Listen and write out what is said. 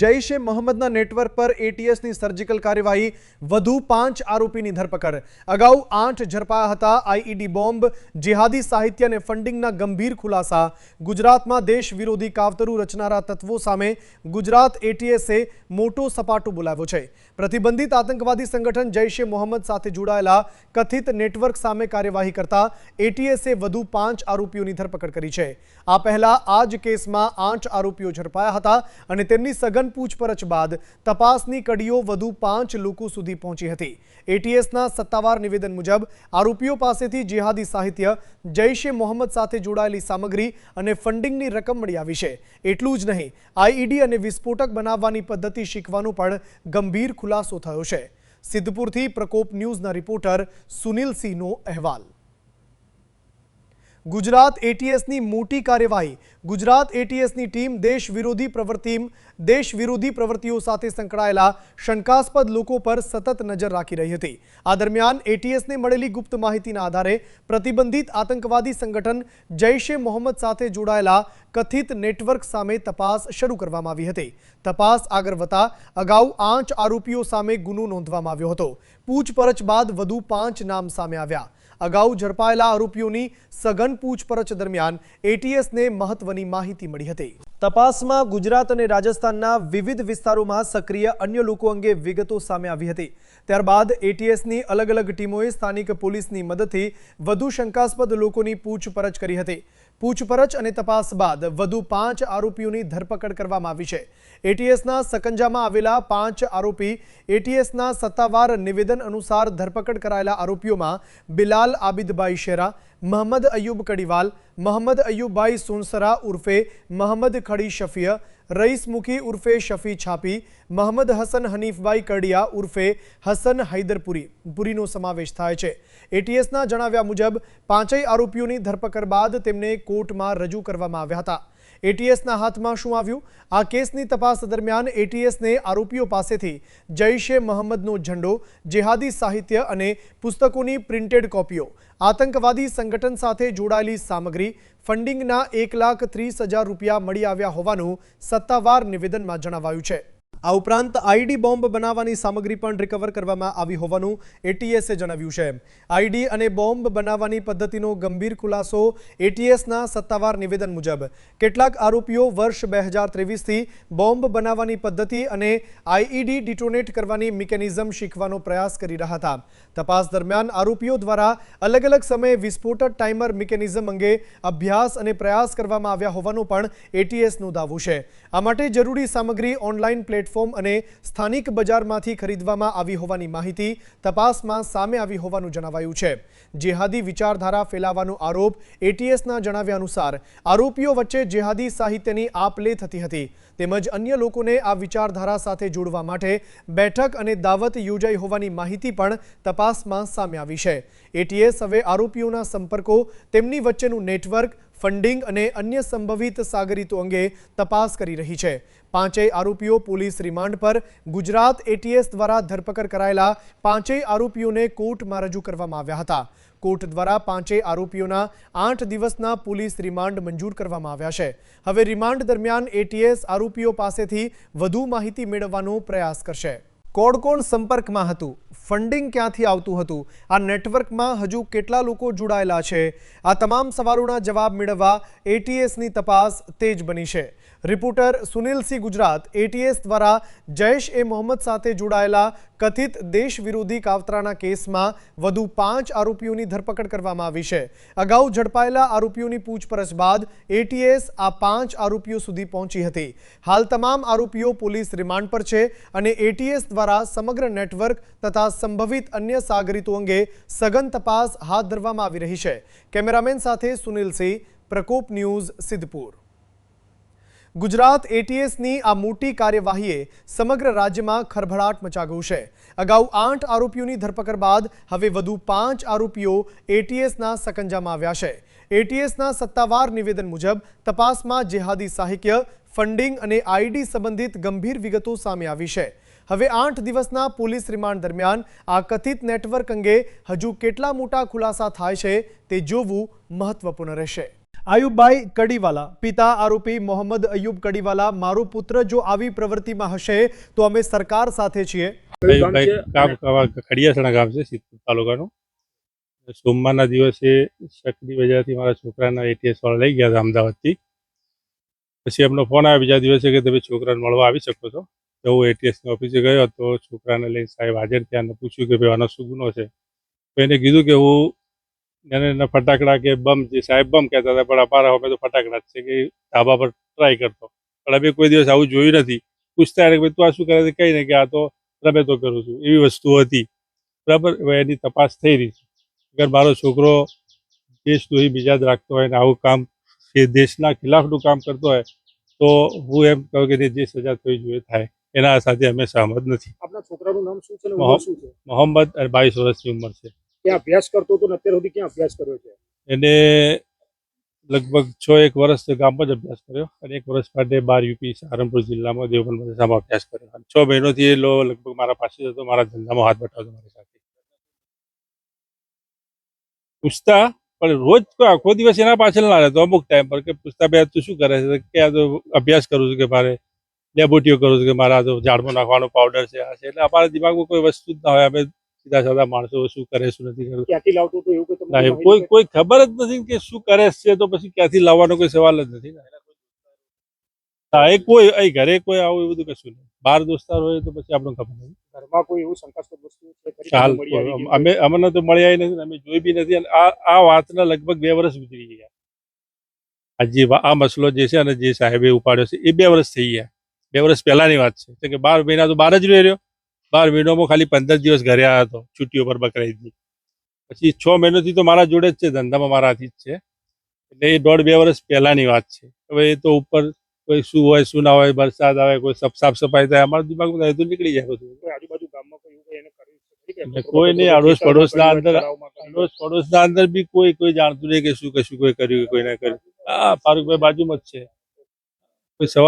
જૈશ એ મોહમ્મદના network પર એટીએસની surgical કાર્યવાહી, વધુ 5 આરોપીની ધરપકડ। અગાઉ 8 ઝડપાયા હતા। આઈઈડી બોમ્બ, જિહાદી સાહિત્ય અને ફંડિંગના ગંભીર ખુલાસા। ગુજરાતમાં દેશ વિરોધી કાવતરું રચનારા તત્વો સામે ગુજરાત એટીએસે મોટો સપાટો બોલાવ્યો છે। પ્રતિબંધિત આતંકવાદી સંગઠન જૈશ એ મોહમ્મદ સાથે જોડાયેલા કથિત નેટવર્ક સામે કાર્યવાહી કરતા એટીએસે વધુ 5 આરોપીઓની ધરપકડ કરી છે। આ પહેલા આ જ કેસમાં 8 આરોપીઓ ઝડપાયા હતા અને તેમની સઘન પૂછપરછ બાદ તપાસની કડીઓ વધુ 5 લોકો સુધી પહોંચી હતી। એટીએસના સત્તાવાર નિવેદન મુજબ આરોપીઓ પાસેથી જિહાદી સાહિત્ય, જૈશ એ મોહમ્મદ સાથે જોડાયેલી સામગ્રી અને ફંડિંગની રકમ મળી આવી છે। એટલું જ નહીં, આઈઈડી અને વિસ્ફોટક બનાવવાની પદ્ધતિ શીખવાનો પણ ગંભીર ખુલાસો થયો છે। સિદ્ધપુરથી પ્રકોપ ન્યૂઝના રિપોર્ટર સુનિલ સિંહનો અહેવાલ। गुजरात एटीएसनी मोटी कार्यवाही। गुजरात एटीएसनी टीम देश विरोधी प्रवृत्तिओं साथे संकळायेला शंकास्पद लोको पर सतत नजर राखी रही हती। आ दरमियान एटीएसने मळेली गुप्त माहितीना आधारे प्रतिबंधित आतंकवादी संगठन जैश ए मोहम्मद साथे जोडायेला कथित नेटवर्क सामे तपास शरू करवामां आवी हती। तपास आगळ वधता अगाऊ 8 आरोपीओ सामे गुनो नोंधवामां આવ્યો હતો। पूछपरछ बाद વધુ 5 नाम सामे આવ્યા। अगाऊ झड़पायेला आरोपीओनी सघन पूछपरछ दरमियान एटीएसने महत्वनी माहिती मळी हती। तपासमां गुजरात अने राजस्थानना विविध विस्तारोमां सक्रिय अन्य लोको अंगे विगतो सामे आवी हती। त्यारबाद एटीएसनी अलग अलग टीमोए स्थानिक पोलीसनी मददथी વધુ शंकास्पद लोकोनी पूछपरछ करी हती। पूछपरछ अने तपास बाद વધુ 5 आरोपीओनी धरपकड़ करवामां आवी छे। एटीएसना सकंजामां आवेला 5 आरोपी। एटीएसना सत्तावार निवेदन अनुसार धरपकड़ करायेला आरोपीओमां बिलाल आबिदभाई शेरा, मोहम्मद अयूब कड़ीवाल, मोहम्मद अयूब भाई सोनसरा उर्फे मोहम्मद खड़ी शफिया, रईस मुखी उर्फे शफी छापी, मोहम्मद हसन हनीफभाई करडिया उर्फे हसन हैदरपुरीनो समावेश थाय छे। एटीएसना जणाव्या मुजब 5 आरोपीओनी धरपकड़ बाद तेमने कोर्टमां रजू करवामां આવ્યા હતા। एटीएसना हाथमां शुं આવ્યું? आ केसनी तपास दरमियान एटीएसने आरोपीओ पासेथी जैश ए मोहम्मदनो झंडो, जिहादी साहित्य अने पुस्तकोनी प्रिंटेड कॉपीओ, आतंकवादी संगठन साथे जोडाયેલી सामग्री, फंडिंगना 1,30,000 રૂપિયા મળી આવ્યા હોવાનું સત્તાવાર નિવેદનમાં જણાવાયું છે। આ ઉપરાંત આઈડી બોમ્બ બનાવવાની સામગ્રી પણ રિકવર કરવામાં આવી હોવાનું એટીએસે જણાવ્યું છે। આઈડી અને બોમ્બ બનાવવાની પદ્ધતિનો ગંભીર ખુલાસો। એટીએસના સત્તાવાર નિવેદન મુજબ કેટલાક આરોપીઓ વર્ષ 2023થી બોમ્બ બનાવવાની પદ્ધતિ અને આઈઈડી ડિટોનેટ કરવાની મિકેનિઝમ શીખવાનો પ્રયાસ કરી રહ્યા હતા। તપાસ દરમિયાન આરોપીઓ દ્વારા અલગ અલગ સમયે વિસ્ફોટક ટાઈમર મિકેનિઝમ અંગે અભ્યાસ અને પ્રયાસ કરવામાં આવ્યા હોવાનો પણ એટીએસનો દાવો છે। આ માટે જરૂરી સામગ્રી ઓનલાઈન પ્લેટફોર્મ અને સ્થાનિક બજારમાંથી ખરીદવામાં આવી હોવાની માહિતી તપાસમાં સામે આવી હોવાનું જણાવાયું છે। જેહાદી વિચારધારા ફેલાવવાનો આરોપ। એટીએસના જણાવ્યા અનુસાર આરોપીઓ વચ્ચે જેહાદી સાહિત્યની આપ-લે થતી હતી તેમજ અન્ય લોકોને આ વિચારધારા સાથે જોડવા માટે બેઠક અને દાવત યોજાઈ હોવાની માહિતી પણ તપાસમાં સામે આવી છે। એટીએસ હવે આરોપીઓના સંપર્કો, તેમની વચ્ચેનું નેટવર્ક, फंडिंग અને अन्य संभवित सागरीतो अंगे तपास करी रही है। 5 आरोपीओ पुलिस रिमांड पर। गुजरात एटीएस द्वारा धरपकड़ करायेला 5 आरोपीओने कोर्टमां रजू करवामां આવ્યા હતા। कोर्ट द्वारा 5 आरोपीओना 8 दिवसना पुलिस रिमांड मंजूर करवामां આવ્યા છે। हवे रिमांड दरमियान एटीएस आरोपीओ पासेथी વધુ माहिती मेळवવાનો प्रयास करशे। कोण कोण संपर्कमां हतुं? फंडिंग क्यांथी आवतुं हतुं? आ नेटवर्कमां हजू केटला लोको जोडाયેલા છે? आ तमाम सवालोना जवाब मेळववा एटीएसनी तपास तेज बनी છે। रिपोर्टर सुनील सिंह, गुजरात एटीएस द्वारा जैश ए मोहम्मद साथे जोडाયેલા कथित देश विरोधी कावतराना केसमां વધુ 5 आरोपीओनी धरपकड़ करवामां આવી છે। अगाऊ झड़पाયેલા आरोपीओनी पूछपरछ बाद एटीएस आ 5 आरोपीओ सुधी पहोंची हती। हाल तमाम आरोपीओ पुलिस रिमांड पर छे અને एटीएस द्वारा समग्र नेटवर्क तथा संभवित अन्य सागरीतो अंगे सघन तपास हाथ धरवामां આવી રહી છે। कैमरामेन साथे सुनील सिंह, प्रकोप न्यूज, सिद्धपुर। गुजरात एटीएसनी आ मोटी कार्यवाहीए समग्र राज्यमां खळभळाट मचाव्यो छे। अगाऊ 8 आरोपीओनी धरपकड़ बाद हवे વધુ 5 आरोपीओ एटीएसना सकंजामां આવ્યા છે। एटीएसना सत्तावार निवेदन मुजब तपासमां जिहादी साहित्य, फंडिंग અને आईडी संबंधित गंभीर विगतो सामे આવી છે। હવે 8 દિવસના પોલીસ રિમાન્ડ દરમિયાન આ કથિત નેટવર્ક અંગે હજુ કેટલા મોટા ખુલાસા થાય છે તે જોવું મહત્વપૂર્ણ રહેશે। આયુબભાઈ કડીવાલા, પિતા આરોપી મોહમ્મદ અયુબ કડીવાલા, મારો પુત્ર જો આવી પ્રવૃત્તિમાં હશે તો અમે સરકાર સાથે છીએ. ભાઈ ગામ ખડિયાસણા ગામ છે, સિદ્ધપુર તાલુકાનું. સોમવારના દિવસે શકની બજારથી મારા છોકરાના એટીએસ વાળા લઈ ગયા હતા અમદાવાદથી. પછી એમનો ફોન આવ્યો બીજા દિવસે કે તમે છોકરાને મળવા આવી શકો છો. તો હું એટીએસની ઓફિસે ગયો તો છોકરાને લઈને સાહેબ હાજર થયા અને પૂછ્યું કે ભાઈ આનો શું ગુનો છે. તો એને કીધું કે હું એને ફટાકડા કે બમ, જે સાહેબ બમ કહેતા હતા, પણ અમારા અમે તો ફટાકડા જ છે કે ધાબા પર ટ્રાય કરતો. પણ અમે કોઈ દિવસ આવું જોયું નથી. પૂછતા કે ભાઈ તું આ શું કરે છે, કઈ નહીં કે આ તો રમે તો કરું છું, એવી વસ્તુ હતી. બરાબર, હવે એની તપાસ થઈ રહી છે. અગર મારો છોકરો દેશદ્રોહી બીજા જ રાખતો હોય ને આવું કામ એ દેશના ખિલાફનું કામ કરતો હોય તો હું એમ કહું કે જે સજા થવી જોઈએ થાય. એના સાથે અમે સહમત નથી. આપના છોકરાનું નામ શું છે અને ઉંમર શું છે? મોહમ્મદ 22 વર્ષની ઉંમર છે. ક્યાં અભ્યાસ કરતો હતો ને અત્યાર સુધી ક્યાં અભ્યાસ કર્યો છે? એને લગભગ 6-1 વર્ષ ગામમાં જ અભ્યાસ કર્યો અને 1 વર્ષ માટે બહાર યુપી સારંગપુર જિલ્લામાં દેવબંદ મદરસામાં અભ્યાસ કર્યો. 6 મહિનોથી એ લગભગ મારા પાસે જ હતો, મારા ધંધામાં હાથ બટાવતો મારી સાથે. પૂછતા પણ રોજ આખો દિવસ એના પાછળ ના રહેતો, અમુક ટાઈમ પર કે પૂછતા બે તું શું કરે છે કે આ તો અભ્યાસ કરું છું, કે મારે લેબોરેટરીઓ કરું છું, કે મારા તો ઝાડમાં નાખવાનો પાવડર છે, આ છે. એટલે અમારા દિમાગમાં કોઈ વસ્તુ જ ના હોય. અમે સીધા સાદા માણસો શું કરે શું નથી કરતું ક્યાંથી લાવતો હતો એવું કોઈ ના, તમને કોઈ ખબર જ નથી કે શું કરે છે. તો પછી ક્યાંથી લાવવાનો કોઈ સવાલ જ નથી ને. હા, એ કોઈ અહીં ઘરે કોઈ આવું એવું બધું કશું નહીં. બાર દોસ્તાર હોય તો પછી આપણને ખબર નથી. ઘરમાં કોઈ એવું શંકાસ્પદ વસ્તુ છે ખરી ચાલ તમને મળી આવી કે અમને તો મળ્યા નથી ને અમે જોઈ બી નથી. અને આ વાતના લગભગ 2 વર્ષ ગુજરી ગયા. આ મસલો જે છે અને જે સાહેબે ઉપાડ્યો છે એ 2 વર્ષ થઈ ગયા. 2 વર્ષ પહેલાની વાત છે. કેમ કે 12 મહિના તો બહાર જ રહ્યો. 12 મહિનામાં ખાલી 15 દિવસ ઘરે આવ્યો હતો છુટ્ટીઓ પર બકરાઈદની. પછી 6 મહિનોથી તો મારા જોડે જ છે, ધંધામાં મારા હાથી જ છે. એટલે એ 1.5-2 વર્ષ પહેલાની વાત છે. હવે એ તો ઉપર કોઈ શું હોય શું ના હોય, વરસાદ આવે, કોઈ સાફ સફાઈ થાય, અમારા દિમાગમાં એ તો નીકળી જાય બધું. કોઈ આજુબાજુ ગામમાં કોઈ એવું કોઈ એને કર્યું છે ખરી કે એટલે કોઈ નહીં. અડોશ પડોશના અંદર તળાવમાં કર્યું હોય? અડોશ પડોશના અંદર બી કોઈ જાણતું નહીં કે શું કશું કોઈ કર્યું કે કોઈ ના કર્યું. હા, ફારૂકભાઈ બાજુમાં જ છે. કોઈ સવાલ